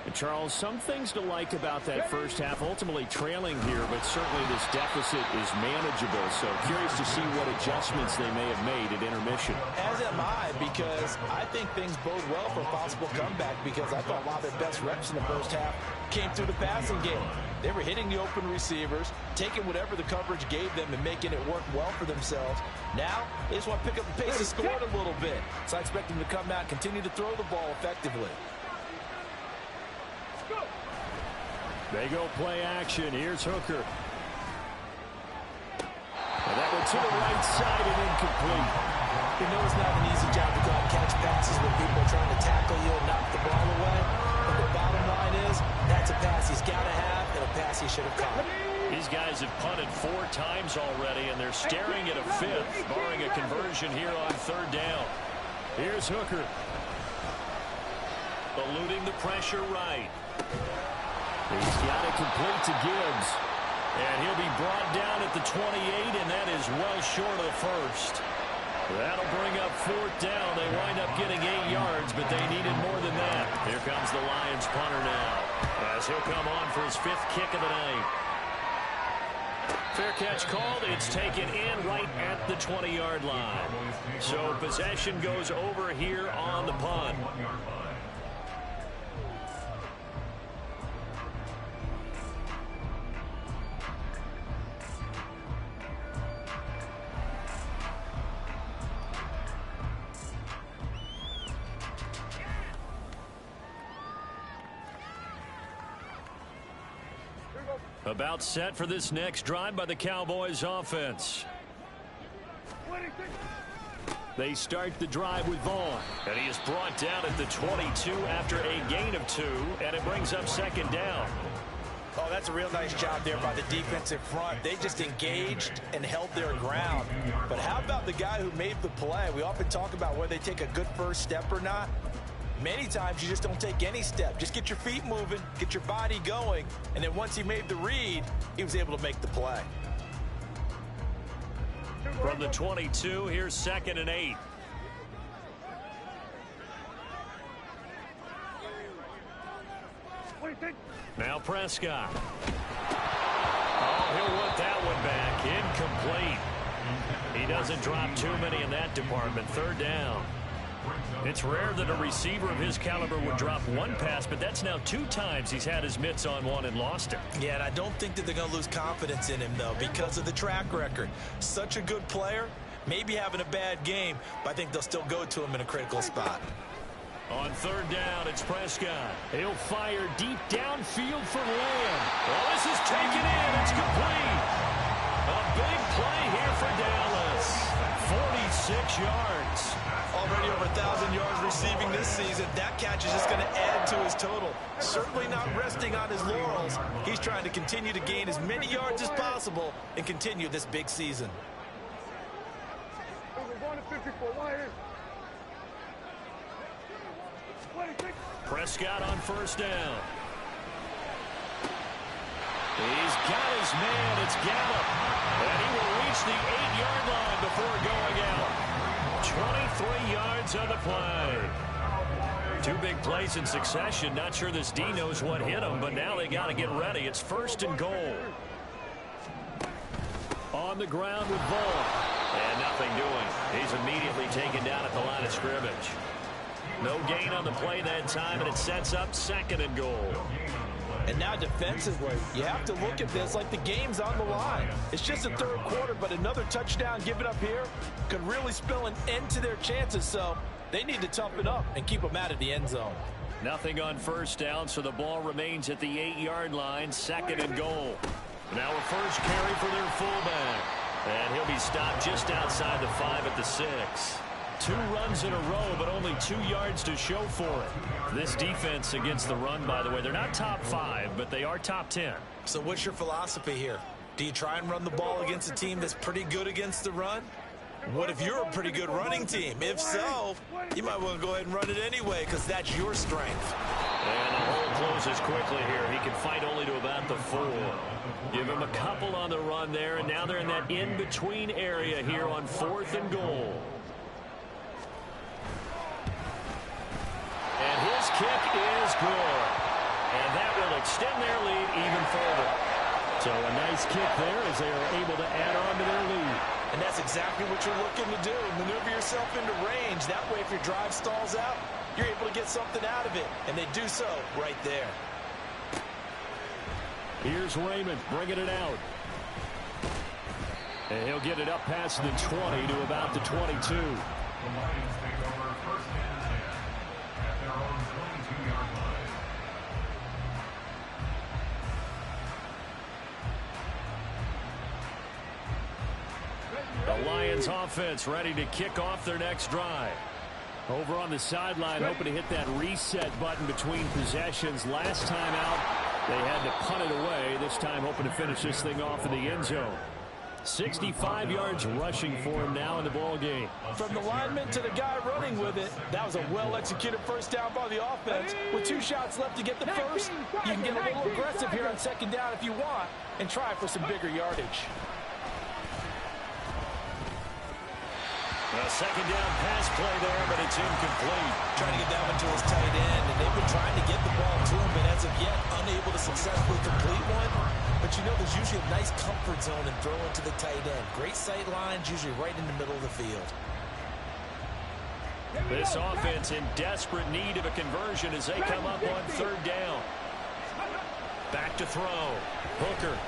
And Charles, some things to like about that first half. Ultimately trailing here, but certainly this deficit is manageable. So curious to see what adjustments they may have made at intermission. As am I, because I think things bode well for a possible comeback, because I thought a lot of their best reps in the first half came through the passing game. They were hitting the open receivers, taking whatever the coverage gave them and making it work well for themselves. Now, they just want to pick up the pace and score it a little bit. So I expect them to come out and continue to throw the ball effectively. They go play action. Here's Hooker. And that one to the right side and incomplete. You know it's not an easy job to go out and catch passes when people are trying to tackle you and knock the ball away. But the bottom line is, that's a pass he's got to have and a pass he should have caught. These guys have punted 4 times already, and they're staring at a 5th, barring a conversion here on 3rd down. Here's Hooker. Eluding the pressure right. He's got it complete to Gibbs. And he'll be brought down at the 28, and that is well short of the first. That'll bring up 4th down. They wind up getting 8 yards, but they needed more than that. Here comes the Lions punter now, as he'll come on for his 5th kick of the night. Fair catch called. It's taken in right at the 20-yard line. So possession goes over here on the punt. About set for this next drive by the Cowboys offense. They start the drive with Vaughn. And he is brought down at the 22 after a gain of 2, and it brings up second down. Oh, that's a real nice job there by the defensive front. They just engaged and held their ground. But how about the guy who made the play? We often talk about whether they take a good first step or not. Many times you just don't take any step. Just get your feet moving, get your body going, and then once he made the read, he was able to make the play. From the 22, here's 2nd and 8. Now Prescott. Oh, he'll want that one back. Incomplete. He doesn't drop too many in that department. 3rd down. It's rare that a receiver of his caliber would drop one pass, but that's now 2 times he's had his mitts on one and lost it. Yeah, and I don't think that they're going to lose confidence in him, though, because of the track record. Such a good player, maybe having a bad game, but I think they'll still go to him in a critical spot. On 3rd down, it's Prescott. He'll fire deep downfield for Lamb. Well, this is taken in. It's complete. A big play here for Dallas. 46 yards. Already over 1,000 yards receiving this season. That catch is just going to add to his total. Certainly not resting on his laurels. He's trying to continue to gain as many yards as possible and continue this big season. Prescott on 1st down. He's got his man. It's Gallup. And he will reach the 8-yard line before going out. 23 yards on the play. 2 big plays in succession. Not sure this D knows what hit him, but now they got to get ready. It's 1st and goal. On the ground with Vaughn. And nothing doing. He's immediately taken down at the line of scrimmage. No gain on the play that time, and it sets up 2nd and goal. And now defensively, you have to look at this like the game's on the line. It's just a 3rd quarter, but another touchdown given up here could really spell an end to their chances, so they need to toughen up and keep them out of the end zone. Nothing on 1st down, so the ball remains at the 8-yard line, 2nd and goal. Now a first carry for their fullback. And he'll be stopped just outside the 5 at the 6. 2 runs in a row, but only 2 yards to show for it. This defense against the run, by the way, they're not top 5, but they are top 10. So what's your philosophy here? Do you try and run the ball against a team that's pretty good against the run? What if you're a pretty good running team? If so, you might want to go ahead and run it anyway because that's your strength. And the hole closes quickly here. He can fight only to about the 4. Give him a couple on the run there, and now they're in that in-between area here on 4th and goal. And his kick is good. And that will extend their lead even further. So a nice kick there as they are able to add on to their lead. And that's exactly what you're looking to do. Maneuver yourself into range. That way, if your drive stalls out, you're able to get something out of it. And they do so right there. Here's Raymond bringing it out. And he'll get it up past the 20 to about the 22. The Lions take over 1st and 10 at their own 22-yard line. The Lions offense ready to kick off their next drive. Over on the sideline, hoping to hit that reset button between possessions. Last time out, they had to punt it away. This time hoping to finish this thing off in the end zone. 65 yards rushing for him now in the ball game. From the lineman to the guy running with it, that was a well-executed first down by the offense. With 2 shots left to get the first, you can get a little aggressive here on 2nd down if you want and try for some bigger yardage. A 2nd down pass play there, but it's incomplete. Trying to get that one to his tight end, and they've been trying to get the ball to him, but as of yet, unable to successfully complete one. But you know, there's usually a nice comfort zone in throwing to the tight end. Great sight lines, usually right in the middle of the field. This offense in desperate need of a conversion as they come up on 3rd down. Back to throw. Hooker.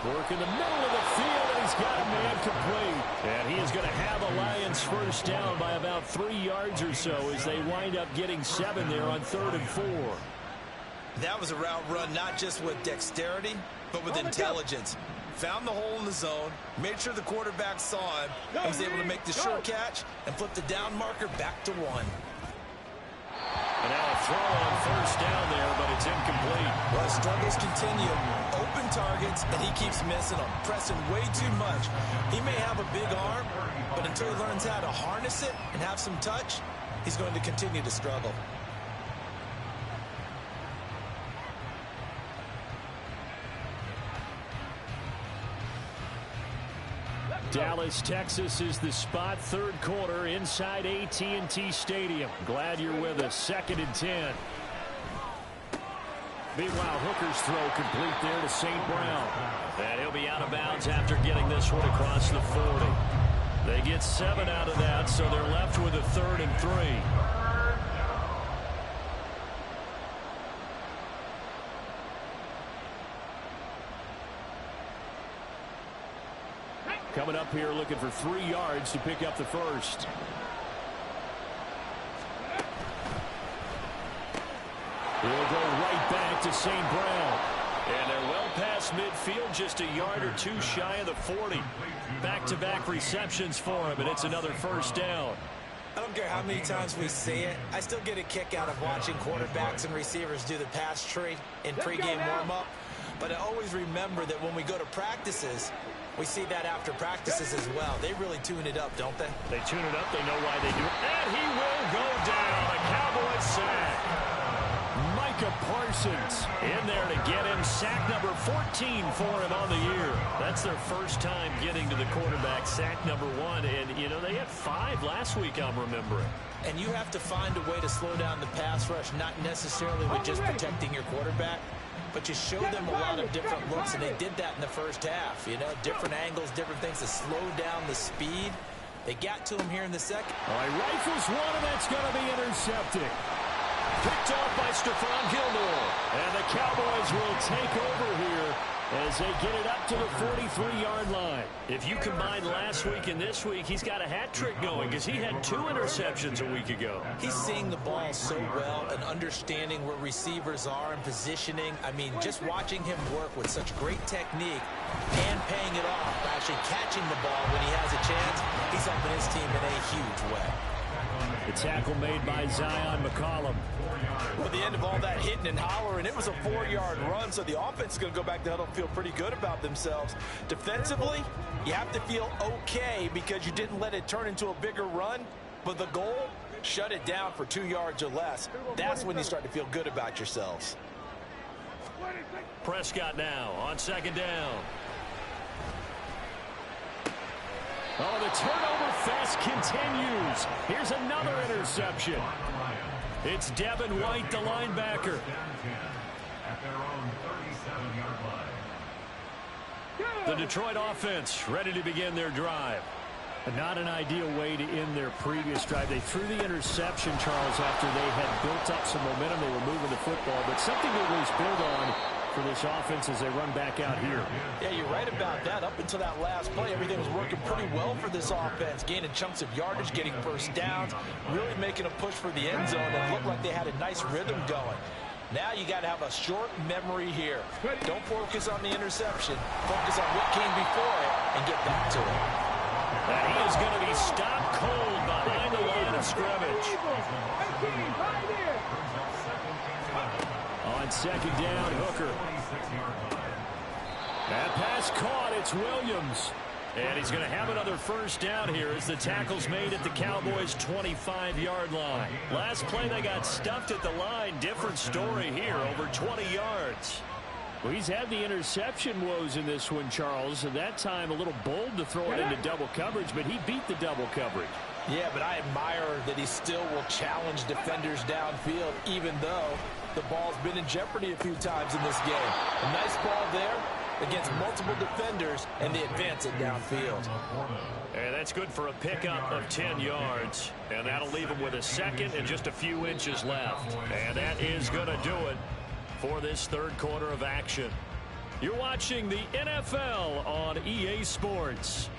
Work in the middle of the field, and he's got a man complete. And he is going to have a Lions first down by about 3 yards or so as they wind up getting 7 there on 3rd and 4. That was a route run not just with dexterity, but with intelligence. Found the hole in the zone, made sure the quarterback saw him, and was able to make the sure catch and flip the down marker back to 1. And now a throw on first down there, but it's incomplete. Well, struggles continue. Open targets, and he keeps missing them, pressing way too much. He may have a big arm, but until he learns how to harness it and have some touch, he's going to continue to struggle. Dallas, Texas is the spot. Third quarter inside AT&T Stadium. Glad you're with us. 2nd and 10. Meanwhile, Hooker's throw complete there to St. Brown. And he'll be out of bounds after getting this one across the 40. They get 7 out of that, so they're left with a 3rd and 3. Coming up here looking for 3 yards to pick up the first. He'll go right back to St. Brown. And they're well past midfield, just a yard or 2 shy of the 40. Back-to-back receptions for him, and it's another first down. I don't care how many times we say it, I still get a kick out of watching quarterbacks and receivers do the pass tree in pregame warm-up. But I always remember that when we go to practices, we see that after practices as well. They really tune it up, don't they? They tune it up. They know why they do it. And he will go down. A Cowboys sack. Micah Parsons in there to get him. Sack number 14 for him on the year. That's their first time getting to the quarterback. Sack number 1. And, you know, they had 5 last week, I'm remembering. And you have to find a way to slow down the pass rush, not necessarily with just protecting your quarterback, but you show them a lot of different looks, and they did that in the first half. You know, different angles, different things to slow down the speed. They got to him here in the second. All right, rifles one, and that's going to be intercepted. Picked off by Stephon Gilmore. And the Cowboys will take over here as they get it up to the 43-yard line. If you combine last week and this week, he's got a hat trick going because he had 2 interceptions a week ago. He's seeing the ball so well and understanding where receivers are and positioning. I mean, just watching him work with such great technique and paying it off, actually catching the ball when he has a chance, he's helping his team in a huge way. The tackle made by Zion McCollum. Well, at the end of all that hitting and hollering, it was a 4-yard run, so the offense is going to go back to huddle and feel pretty good about themselves. Defensively, you have to feel okay because you didn't let it turn into a bigger run, but the goal, shut it down for 2 yards or less. That's when you start to feel good about yourselves. Prescott now on 2nd down. Oh, the turnover fest continues. Here's another interception. It's Devin White, the linebacker. At their own 37-yard line. The Detroit offense ready to begin their drive. Not an ideal way to end their previous drive. They threw the interception, Charles, after they had built up some momentum. They were moving the football, but something to at least build on for this offense as they run back out here. Yeah, you're right about that. Up until that last play, everything was working pretty well for this offense, gaining chunks of yardage, getting first downs, really making a push for the end zone, and looked like they had a nice rhythm going. Now you got to have a short memory here. Don't focus on the interception. Focus on what came before it and get back to it. And he is going to be stopped cold behind the line of scrimmage. On 2nd down, Hooker. That pass caught. It's Williams. And he's going to have another first down here as the tackle's made at the Cowboys' 25-yard line. Last play, they got stuffed at the line. Different story here, over 20 yards. Well, he's had the interception woes in this one, Charles, and that time a little bold to throw it into double coverage, but he beat the double coverage. Yeah, but I admire that he still will challenge defenders downfield, even though the ball's been in jeopardy a few times in this game. A nice ball there against multiple defenders, and they advance it downfield. And that's good for a pickup of 10 yards. And that'll leave him with a second and just a few inches left. And that is going to do it for this third quarter of action. You're watching the NFL on EA Sports.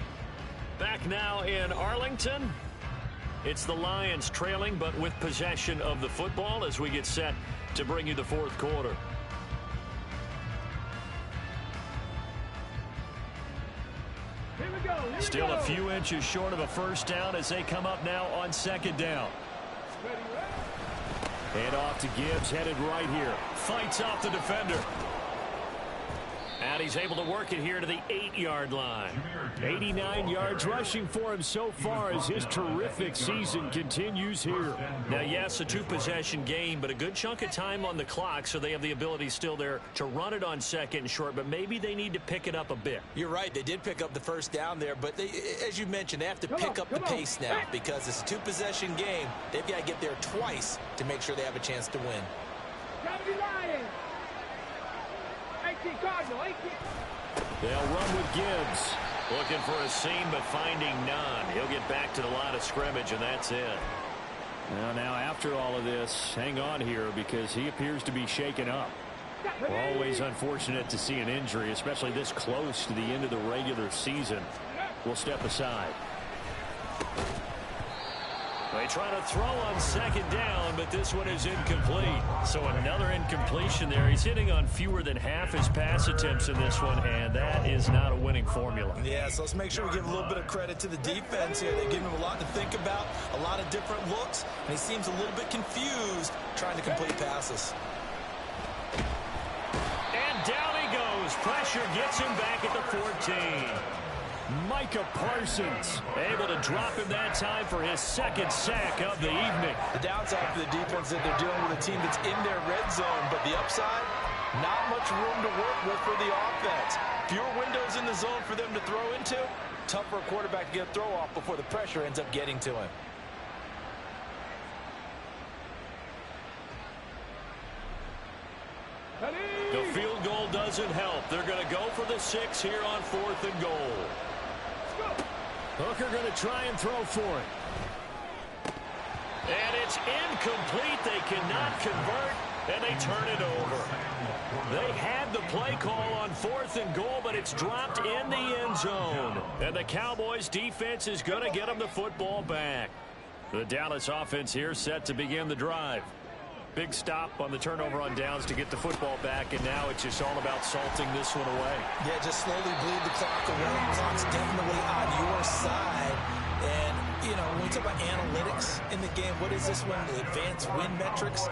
Back now in Arlington. It's the Lions trailing, but with possession of the football as we get set to bring you the fourth quarter. Still a few inches short of a first down as they come up now on second down. Hand off to Gibbs, headed right here. Fights off the defender. And he's able to work it here to the 8-yard line. 89 yards rushing for him so far as his terrific season continues here. Now, yes, a two-possession game, but a good chunk of time on the clock, so they have the ability still there to run it on second and short, but maybe they need to pick it up a bit. You're right. They did pick up the first down there, but they, as you mentioned, they have to pick up the pace now because it's a two-possession game. They've got to get there twice to make sure they have a chance to win. They'll run with Gibbs. Looking for a seam, but finding none. He'll get back to the line of scrimmage, and that's it. Well, now, after all of this, hang on here because he appears to be shaken up. Always unfortunate to see an injury, especially this close to the end of the regular season. We'll step aside. They try to throw on second down, but this one is incomplete. So another incompletion there. He's hitting on fewer than half his pass attempts in this one, and that is not a winning formula. Yeah, so let's make sure we give a little bit of credit to the defense here. They give him a lot to think about, a lot of different looks, and he seems a little bit confused trying to complete passes. And down he goes. Pressure gets him back at the 14. Micah Parsons able to drop him that time for his second sack of the evening. The downside for the defense is that they're dealing with a team that's in their red zone, but the upside, not much room to work with for the offense. Fewer windows in the zone for them to throw into. Tough for a quarterback to get a throw off before the pressure ends up getting to him. The field goal doesn't help. They're going to go for the 6 here on 4th and goal. Hooker going to try and throw for it. And it's incomplete. They cannot convert, and they turn it over. They had the play call on 4th and goal, but it's dropped in the end zone. And the Cowboys defense is going to get them the football back. The Dallas offense here set to begin the drive. Big stop on the turnover on downs to get the football back, and now it's just all about salting this one away. Yeah, just slowly bleed the clock away. The clock's definitely on your side. And, you know, when we talk about analytics in the game, what is this one? The advanced win metrics?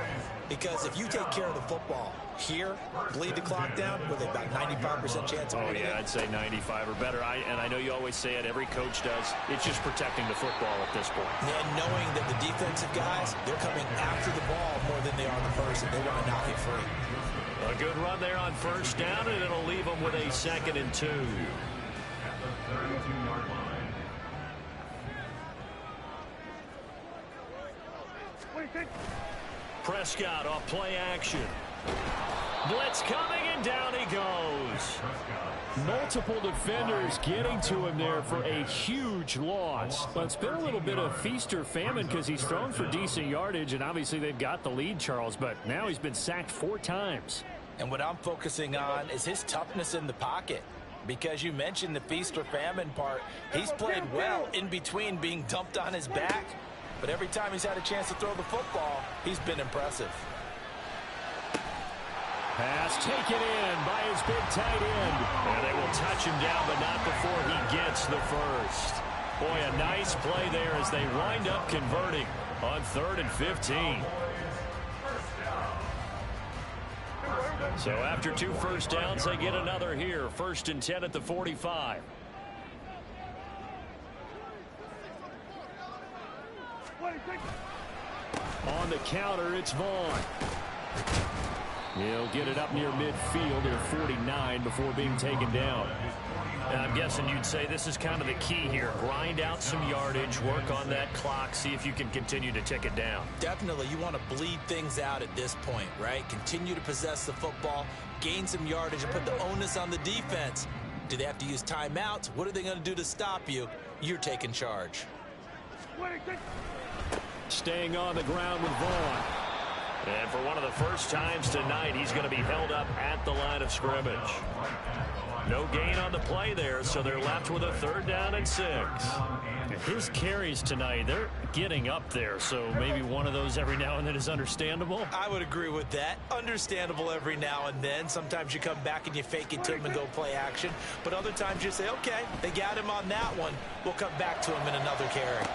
Because if you take care of the football here, bleed the clock down with about 95% chance of winning. Oh, yeah, I'd say 95 or better. And I know you always say it, every coach does. It's just protecting the football at this point. And knowing that the defensive guys, they're coming after the ball more than they are the person. They want to knock it free. A good run there on first down, and it'll leave them with a 2nd and 2. At the 32-yard line. Prescott off play action. Blitz coming, and down he goes. Multiple defenders getting to him there for a huge loss. But it's been a little bit of feast or famine because he's thrown for decent yardage, and obviously they've got the lead, Charles, but now he's been sacked 4 times. And what I'm focusing on is his toughness in the pocket. Because you mentioned the feast or famine part. He's played well in between being dumped on his back. But every time he's had a chance to throw the football, he's been impressive. Pass taken in by his big tight end. And they will touch him down, but not before he gets the first. Boy, a nice play there as they wind up converting on 3rd and 15. So after 2 first downs, they get another here. 1st and 10 at the 45. On the counter, it's Vaughn. He'll get it up near midfield at 49 before being taken down. And I'm guessing you'd say this is kind of the key here. Grind out some yardage, work on that clock, see if you can continue to tick it down. Definitely, you want to bleed things out at this point, right? Continue to possess the football, gain some yardage, and put the onus on the defense. Do they have to use timeouts? What are they going to do to stop you? You're taking charge. Staying on the ground with Vaughn. And for one of the first times tonight, he's going to be held up at the line of scrimmage. No gain on the play there, so they're left with a 3rd down and 6. His carries tonight, they're getting up there, so maybe one of those every now and then is understandable. I would agree with that. Understandable every now and then. Sometimes you come back and you fake it to him and go play action. But other times you say, okay, they got him on that one. We'll come back to him in another carry.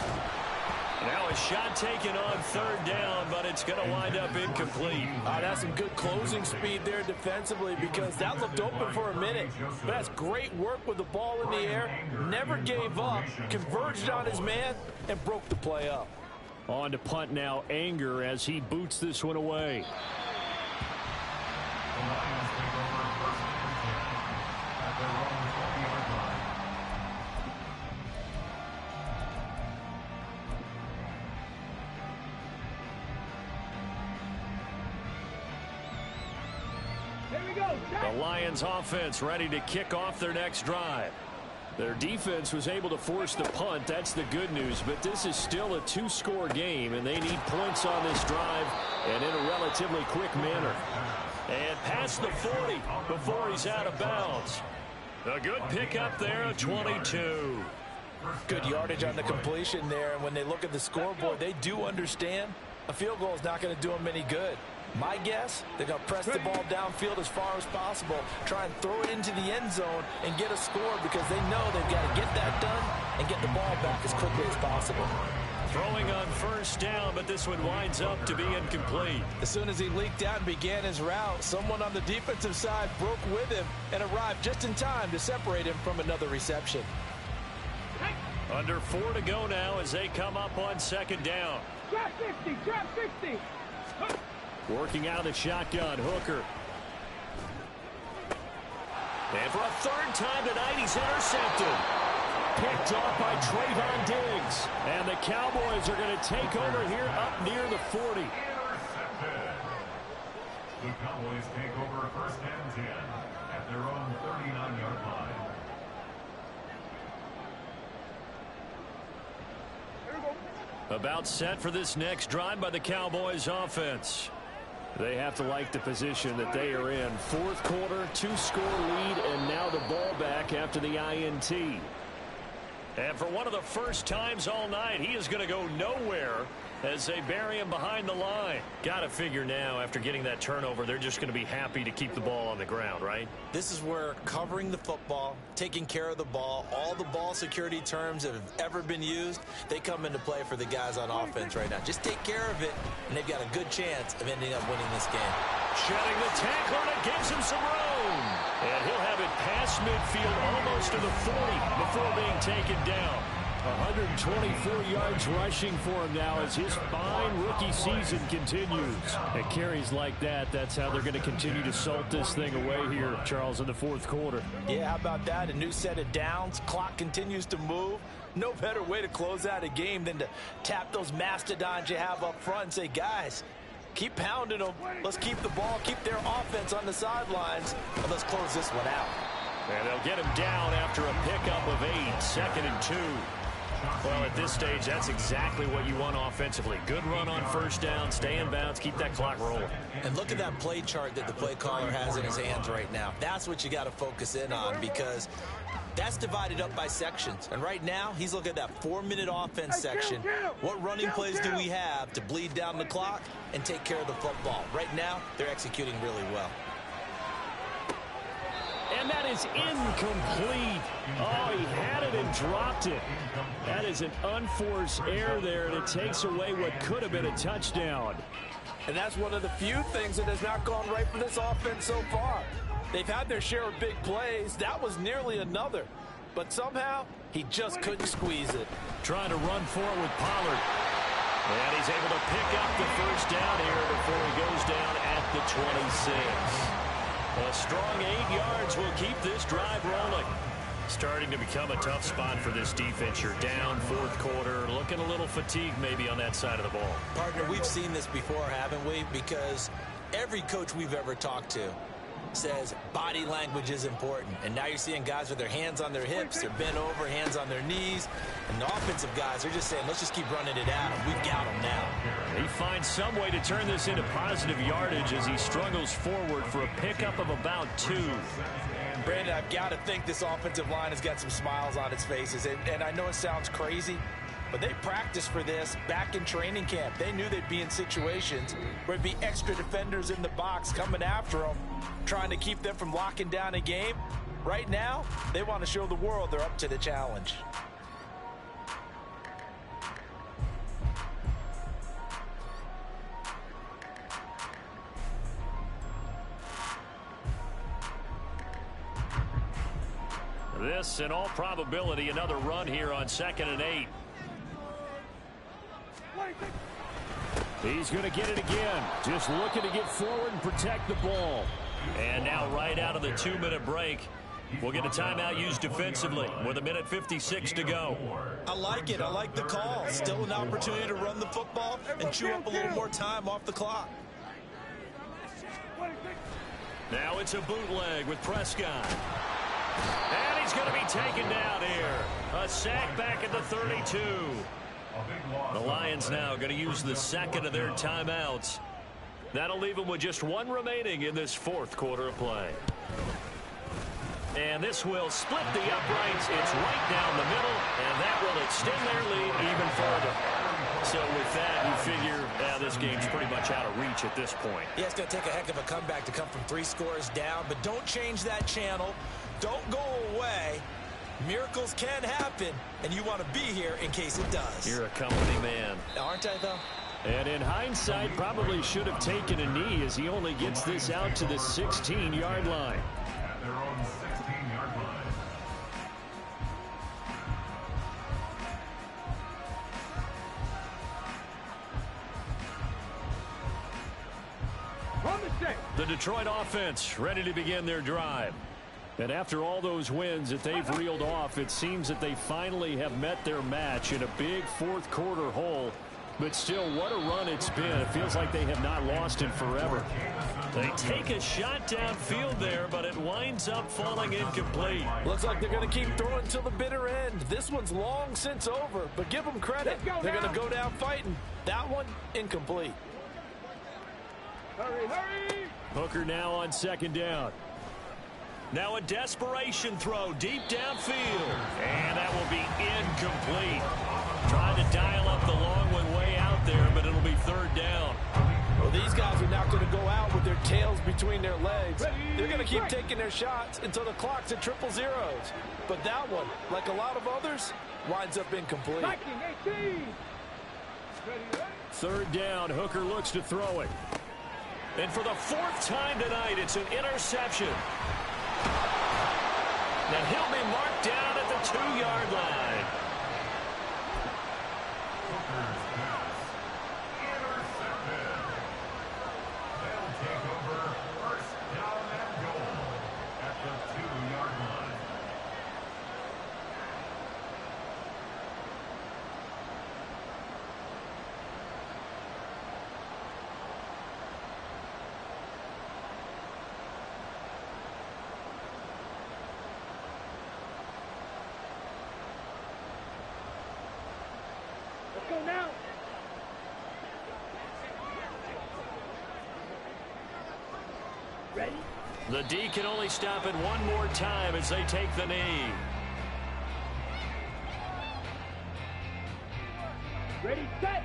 Now a shot taken on 3rd down, but it's going to wind up incomplete. That's some good closing speed there defensively, because that looked open for a minute. But that's great work with the ball in the air. Never gave up, converged on his man, and broke the play up. On to punt now, Anger, as he boots this one away. The Lions take over 1st and 10 at their own 20-yard line. The Lions offense ready to kick off their next drive. Their defense was able to force the punt. That's the good news. But this is still a 2-score game, and they need points on this drive and in a relatively quick manner. And past the 40 before he's out of bounds. A good pickup there, a 22. Good yardage on the completion there. And when they look at the scoreboard, they do understand a field goal is not going to do them any good. My guess, they're going to press the ball downfield as far as possible, try and throw it into the end zone and get a score, because they know they've got to get that done and get the ball back as quickly as possible. Throwing on 1st down, but this one winds up to be incomplete. As soon as he leaked out and began his route, someone on the defensive side broke with him and arrived just in time to separate him from another reception. Under 4 to go now as they come up on 2nd down. Drop 60, drop 60. Working out of the shotgun, Hooker. And for a 3rd time tonight, he's intercepted. Picked off by Trayvon Diggs. And the Cowboys are going to take over here up near the 40. Intercepted. The Cowboys take over 1st and 10 at their own 39-yard line. About set for this next drive by the Cowboys offense. They have to like the position that they are in. 4th quarter, 2-score lead, and now the ball back after the INT. And for one of the first times all night, he is going to go nowhere as they bury him behind the line. Got to figure now, after getting that turnover, they're just going to be happy to keep the ball on the ground, right? This is where covering the football, taking care of the ball, all the ball security terms that have ever been used, they come into play for the guys on offense right now. Just take care of it, and they've got a good chance of ending up winning this game. Shedding the tackle, and it gives him some room. And he'll have it past midfield almost to the 40 before being taken down. 124 yards rushing for him now as his fine rookie season continues. At carries like that, that's how they're going to continue to salt this thing away here, Charles, in the 4th quarter. Yeah, how about that? A new set of downs. Clock continues to move. No better way to close out a game than to tap those mastodons you have up front and say, guys, keep pounding them. Let's keep the ball, keep their offense on the sidelines, and let's close this one out. And they'll get him down after a pickup of 8, 2nd and 2. Well, at this stage, that's exactly what you want offensively. Good run on 1st down, stay in bounds, keep that clock rolling. And look at that play chart that the play caller has in his hands right now. That's what you got to focus in on, because that's divided up by sections. And right now, he's looking at that 4-minute offense section. What running plays do we have to bleed down the clock and take care of the football? Right now, they're executing really well. And that is incomplete. Oh, he had it and dropped it. That is an unforced error there, and it takes away what could have been a touchdown. And that's one of the few things that has not gone right for this offense so far. They've had their share of big plays. That was nearly another. But somehow, he just couldn't squeeze it. Trying to run for it with Pollard. And he's able to pick up the 1st down here before he goes down at the 26. A strong 8 yards will keep this drive rolling. Starting to become a tough spot for this defense. You're down 4th quarter, looking a little fatigued maybe on that side of the ball. Partner, we've seen this before, haven't we? Because every coach we've ever talked to, says body language is important. And now you're seeing guys with their hands on their hips, they're bent over, hands on their knees. And the offensive guys are just saying, let's just keep running it at them. We've got them now. He finds some way to turn this into positive yardage as he struggles forward for a pickup of about 2. Brandon, I've got to think this offensive line has got some smiles on its faces. And I know it sounds crazy, but they practiced for this back in training camp. They knew they'd be in situations where it'd be extra defenders in the box coming after them, trying to keep them from locking down a game. Right now, they want to show the world they're up to the challenge. This, in all probability, another run here on 2nd and 8. He's going to get it again. Just looking to get forward and protect the ball. And now right out of the 2-minute break, we'll get a timeout used defensively with 1:56 to go. I like it. I like the call. Still an opportunity to run the football and chew up a little more time off the clock. Now it's a bootleg with Prescott. And he's going to be taken down here. A sack back at the 32. The Lions now going to use the second of their timeouts. That'll leave them with just 1 remaining in this 4th quarter of play. And this will split the uprights. It's right down the middle, and that will extend their lead even further. So with that, you figure this game's pretty much out of reach at this point. Yeah, it's going to take a heck of a comeback to come from 3 scores down, but don't change that channel. Don't go away. Miracles can happen, and you want to be here in case it does. You're a company man. Aren't I, though? And in hindsight, probably should have taken a knee as he only gets this out to the 16-yard line. At their own 16-yard line. The Detroit offense ready to begin their drive. And after all those wins that they've reeled off, it seems that they finally have met their match in a big 4th quarter hole. But still, what a run it's been. It feels like they have not lost in forever. They take a shot downfield there, but it winds up falling incomplete. Looks like they're going to keep throwing till the bitter end. This one's long since over, but give them credit. They're going to go down fighting. That one, incomplete. Hurry, hurry! Hooker now on 2nd down. Now a desperation throw deep downfield. And that will be incomplete. Trying to dial up the long one way out there, but it'll be 3rd down. Well, these guys are not going to go out with their tails between their legs. They're going to keep taking their shots until the clock's at 000. But that one, like a lot of others, winds up incomplete. 18. 3rd down, Hooker looks to throw it. And for the 4th time tonight, it's an interception. Now he'll be marked down at the 2-yard line. Hooker's pass. Intercepted. They'll take over 1st down and goal at the 2-yard line. Let's go now. Ready? The D can only stop it 1 more time as they take the knee. Ready, set.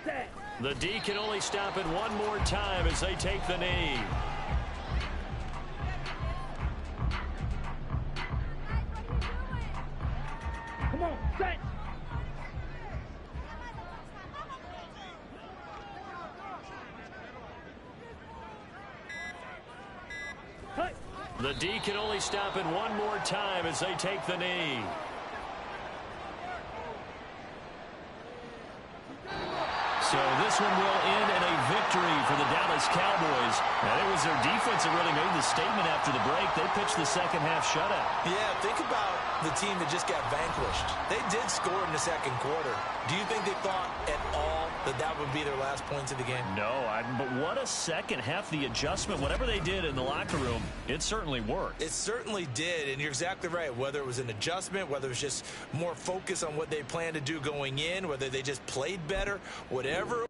Set. The D can only stop it 1 more time as they take the knee. Come on, set. Cut. The D can only stop it 1 more time as they take the knee. So this one will end in a victory for the Dallas Cowboys. And it was their defense that really made the statement after the break. They pitched the second half shutout. Yeah, think about the team that just got vanquished. They did score in the second quarter. Do you think they thought at all that that would be their last points of the game? No, but what a second half. The adjustment, whatever they did in the locker room, it certainly worked. It certainly did, and you're exactly right. Whether it was an adjustment, whether it was just more focus on what they planned to do going in, whether they just played better, whatever.